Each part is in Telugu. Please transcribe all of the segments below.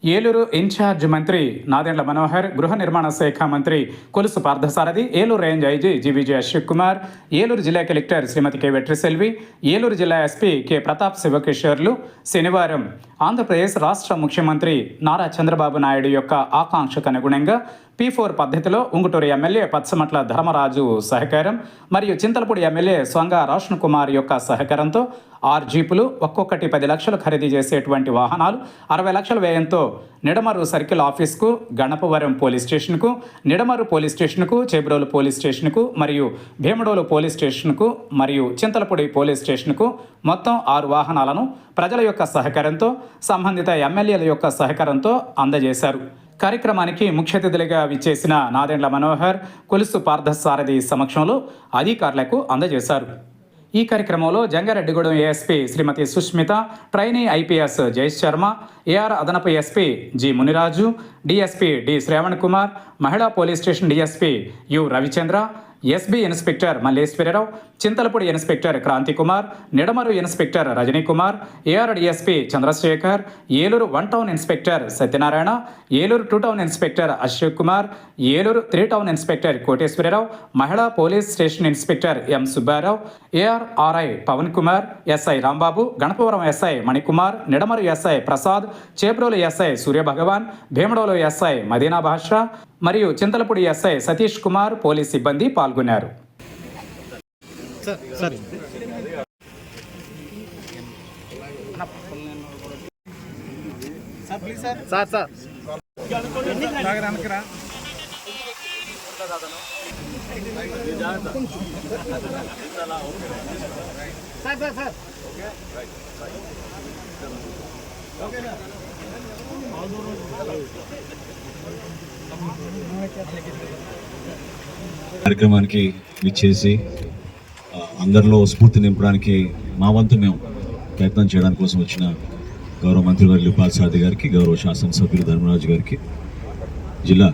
ఏలూరు ఇన్ఛార్జ్ మంత్రి నాదెండ్ల మనోహర్, గృహ నిర్మాణ శాఖ మంత్రి Kolusu Parthasarathy, Eluru range IG GVG Ashok Kumar, Eluru జిల్లా కలెక్టర్ శ్రీమతి కె వెట్రిసెల్వి, ఏలూరు జిల్లా ఎస్పీ కె ప్రతాప్ శివకిషోర్లు శనివారం ఆంధ్రప్రదేశ్ రాష్ట్ర ముఖ్యమంత్రి నారా చంద్రబాబు నాయుడు యొక్క ఆకాంక్షకు అనుగుణంగా P4 పద్ధతిలో ఉంగుటూరు ఎమ్మెల్యే పచ్చమట్ల ధర్మరాజు సహకారం మరియు చింతలపూడి ఎమ్మెల్యే సొంగ రోషన్ కుమార్ యొక్క సహకారంతో 6 జీపులు ఒక్కొక్కటి 10 లక్షలు ఖరీదు చేసేటువంటి వాహనాలు 60 లక్షల వ్యయంతో నిడమరు సర్కిల్ ఆఫీస్కు, గణపవరం పోలీస్ స్టేషన్కు, నిడమరు పోలీస్ స్టేషన్కు, చేబ్రోలు పోలీస్ స్టేషన్కు మరియు భీమడోలు పోలీస్ స్టేషన్కు మరియు చింతలపూడి పోలీస్ స్టేషన్కు మొత్తం 6 వాహనాలను ప్రజల యొక్క సహకారంతో, సంబంధిత ఎమ్మెల్యేల యొక్క సహకారంతో అందజేశారు. కార్యక్రమానికి ముఖ్య అతిథులుగా విచ్చేసిన నాదెండ్ల మనోహర్ కొలుసు పార్థసారథి సమక్షంలో అధికారులకు అందజేశారు. ఈ కార్యక్రమంలో Jangareddygudem ASP Shrimati Sushmita, trainee IPS Jayesh Sharma, AR అదనపు SP G Muniraju, DSP D Shravan Kumar, మహిళా police station DSP U Ravichandra, SB inspector Malleswararao, Chintalapudi inspector Kranthi Kumar, Nidamaru inspector Rajani Kumar, AR DSP Chandrasekhar, Eluru 1 town inspector Satyanarayana, Eluru 2 town inspector Ashok Kumar, Eluru 3 town inspector Koteswararao, మహిళా police station inspector M Subbarao, ARRI Pavan Kumar, SI Rambabu, Ganapavaram SI Manikumar, Nidamarru SI Prasad, Chebrolu SI Suryabhagavan, Bhimadolu SI Madina Basha మరియు చింతలపూడి ఎస్ఐ సతీష్ కుమార్ పోలీస్ సిబ్బంది పాల్గొన్నారు. కార్యక్రమానికి విచ్చేసి అందరిలో స్ఫూర్తి నింపడానికి మా వంతు మేము ప్రయత్నం చేయడానికి కోసం వచ్చిన గౌరవ మంత్రివర్యులు పార్థసారథి గారికి, గౌరవ శాసనసభ్యులు ధర్మరాజు గారికి, జిల్లా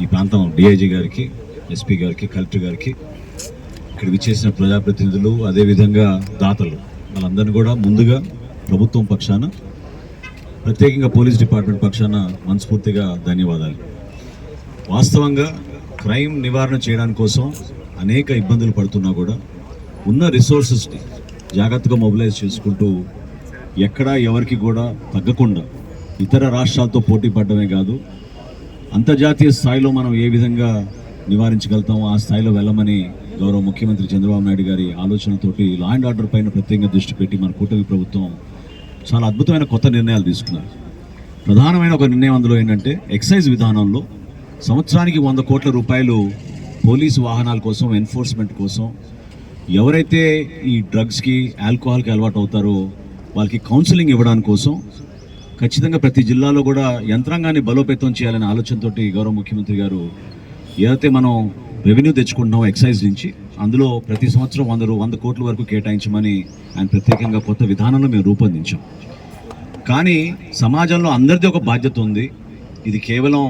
ఈ ప్రాంతం డిఐజీ గారికి, ఎస్పీ గారికి, కలెక్టర్ గారికి, ఇక్కడ విచ్చేసిన ప్రజాప్రతినిధులు, అదేవిధంగా దాతలు వాళ్ళందరినీ కూడా ముందుగా ప్రభుత్వం పక్షాన, ప్రత్యేకంగా పోలీస్ డిపార్ట్మెంట్ పక్షాన మనస్ఫూర్తిగా ధన్యవాదాలు. వాస్తవంగా క్రైమ్ నివారణ చేయడానికి కోసం అనేక ఇబ్బందులు పడుతున్నా కూడా ఉన్న రిసోర్సెస్ని జాగ్రత్తగా మొబిలైజ్ చేసుకుంటూ ఎక్కడా ఎవరికి కూడా తగ్గకుండా ఇతర రాష్ట్రాలతో పోటీ పడడమే కాదు, అంతర్జాతీయ స్థాయిలో మనం ఏ విధంగా నివారించగలుగుతామో ఆ స్థాయిలో వెళ్ళమని గౌరవ ముఖ్యమంత్రి చంద్రబాబు నాయుడు గారి ఆలోచనతోటి లా అండ్ ఆర్డర్ పైన ప్రత్యేకంగా దృష్టి పెట్టి మన కూటమి ప్రభుత్వం చాలా అద్భుతమైన కొత్త నిర్ణయాలు తీసుకున్నారు. ప్రధానమైన ఒక నిర్ణయం అందులో ఏంటంటే ఎక్సైజ్ విధానంలో సంవత్సరానికి 100 కోట్ల రూపాయలు పోలీసు వాహనాల కోసం, ఎన్ఫోర్స్మెంట్ కోసం, ఎవరైతే ఈ డ్రగ్స్కి, ఆల్కహాల్కి అలవాటు అవుతారో వాళ్ళకి కౌన్సిలింగ్ ఇవ్వడానికి కోసం ఖచ్చితంగా ప్రతి జిల్లాలో కూడా యంత్రాంగాన్ని బలోపేతం చేయాలనే ఆలోచనతో గౌరవ ముఖ్యమంత్రి గారు ఏదైతే మనం రెవెన్యూ తెచ్చుకుంటున్నామో ఎక్సైజ్ నుంచి, అందులో ప్రతి సంవత్సరం 100 కోట్ల వరకు కేటాయించమని ఆయన ప్రత్యేకంగా కొత్త విధానంలో మేము రూపొందించాం. కానీ సమాజంలో అందరిది ఒక బాధ్యత ఉంది. ఇది కేవలం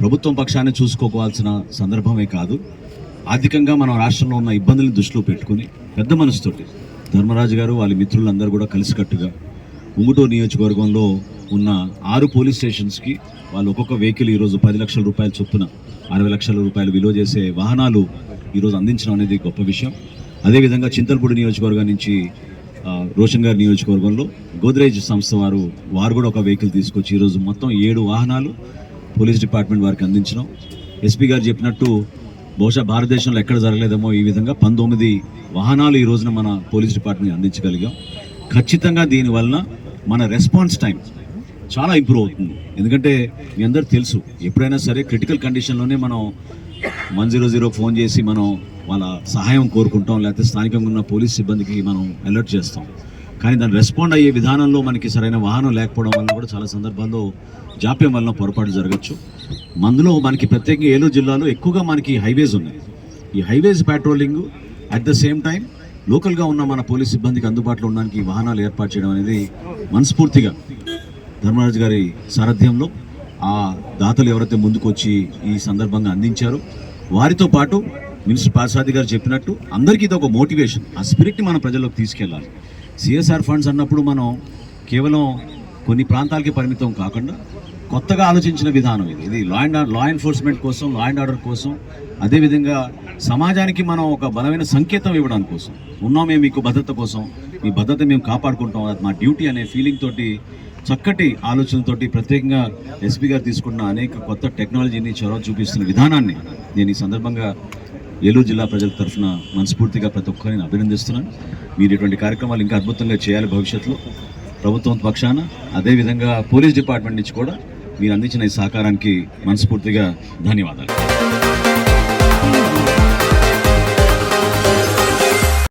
ప్రభుత్వం పక్షాన్ని చూసుకోవాల్సిన సందర్భమే కాదు. ఆర్థికంగా మనం రాష్ట్రంలో ఉన్న ఇబ్బందులను దృష్టిలో పెట్టుకుని పెద్ద మనసుతోటి ధర్మరాజు గారు వాళ్ళ మిత్రులందరూ కూడా కలిసికట్టుగా ఉంగుటూరు నియోజకవర్గంలో ఉన్న 6 పోలీస్ స్టేషన్స్కి వాళ్ళు ఒక్కొక్క వెహికల్ ఈరోజు 10 లక్షల రూపాయల చొప్పున 60 లక్షల రూపాయలు విలువ చేసే వాహనాలు ఈరోజు అందించడం అనేది గొప్ప విషయం. అదేవిధంగా చింతలపూడి నియోజకవర్గం నుంచి రోషన్ గారి నియోజకవర్గంలో గోద్రేజ్ సంస్థ వారు కూడా ఒక వెహికల్ తీసుకొచ్చి ఈరోజు మొత్తం 7 వాహనాలు పోలీస్ డిపార్ట్మెంట్ వారికి అందించడం. ఎస్పీ గారు చెప్పినట్టు బహుశా భారతదేశంలో ఎక్కడ జరగలేదేమో ఈ విధంగా 19 వాహనాలు ఈ రోజున మన పోలీస్ డిపార్ట్మెంట్ అందించగలిగాం. ఖచ్చితంగా దీనివలన మన రెస్పాన్స్ టైం చాలా ఇంప్రూవ్ అవుతుంది. ఎందుకంటే మీ అందరూ తెలుసు, ఎప్పుడైనా సరే క్రిటికల్ కండిషన్లోనే మనం 100 ఫోన్ చేసి మనం వాళ్ళ సహాయం కోరుకుంటాం, లేకపోతే స్థానికంగా ఉన్న పోలీస్ సిబ్బందికి మనం అలర్ట్ చేస్తాం. కానీ దాన్ని రెస్పాండ్ అయ్యే విధానంలో మనకి సరైన వాహనం లేకపోవడం వల్ల కూడా చాలా సందర్భాల్లో జాప్యం వలన పొరపాటు జరగచ్చు. అందులో మనకి ప్రత్యేకంగా ఏలూరు జిల్లాలో ఎక్కువగా మనకి హైవేస్ ఉన్నాయి. ఈ highways patrolling at the same time లోకల్గా ఉన్న మన పోలీస్ సిబ్బందికి అందుబాటులో ఉండడానికి వాహనాలు ఏర్పాటు చేయడం అనేది మనస్ఫూర్తిగా ధర్మరాజు గారి సారథ్యంలో ఆ దాతలు ఎవరైతే ముందుకు వచ్చి ఈ సందర్భంగా అందించారో వారితో పాటు మినిస్టర్ పార్థసారథి గారు చెప్పినట్టు అందరికీ ఇది ఒక మోటివేషన్. ఆ స్పిరిట్ని మనం ప్రజల్లోకి తీసుకెళ్ళాలి. సిఎస్ఆర్ ఫండ్స్ అన్నప్పుడు మనం కేవలం కొన్ని ప్రాంతాలకి పరిమితం కాకుండా కొత్తగా ఆలోచించిన విధానం ఇది లా ఎన్ఫోర్స్మెంట్ కోసం, లా అండ్ ఆర్డర్ కోసం, అదేవిధంగా సమాజానికి మనం ఒక బలమైన సంకేతం ఇవ్వడానికి కోసం ఉన్నామే, మీకు భద్రత కోసం, మీ భద్రత మేము కాపాడుకుంటాం, అది మా డ్యూటీ అనే ఫీలింగ్ తోటి, చక్కటి ఆలోచనతోటి ప్రత్యేకంగా ఎస్పీ గారు తీసుకున్న అనేక కొత్త టెక్నాలజీని చొరవ చూపిస్తున్న విధానాన్ని నేను ఈ సందర్భంగా ఏలూరు జిల్లా ప్రజల తరఫున మనస్ఫూర్తిగా ప్రతి ఒక్కరిని అభినందిస్తున్నాను. మీరు ఇటువంటి కార్యక్రమాలు ఇంకా అద్భుతంగా చేయాలి భవిష్యత్తులో ప్రభుత్వం పక్షాన. అదేవిధంగా పోలీస్ డిపార్ట్మెంట్ నుంచి కూడా మీరు అందించిన ఈ సహకారానికి మనస్ఫూర్తిగా ధన్యవాదాలు.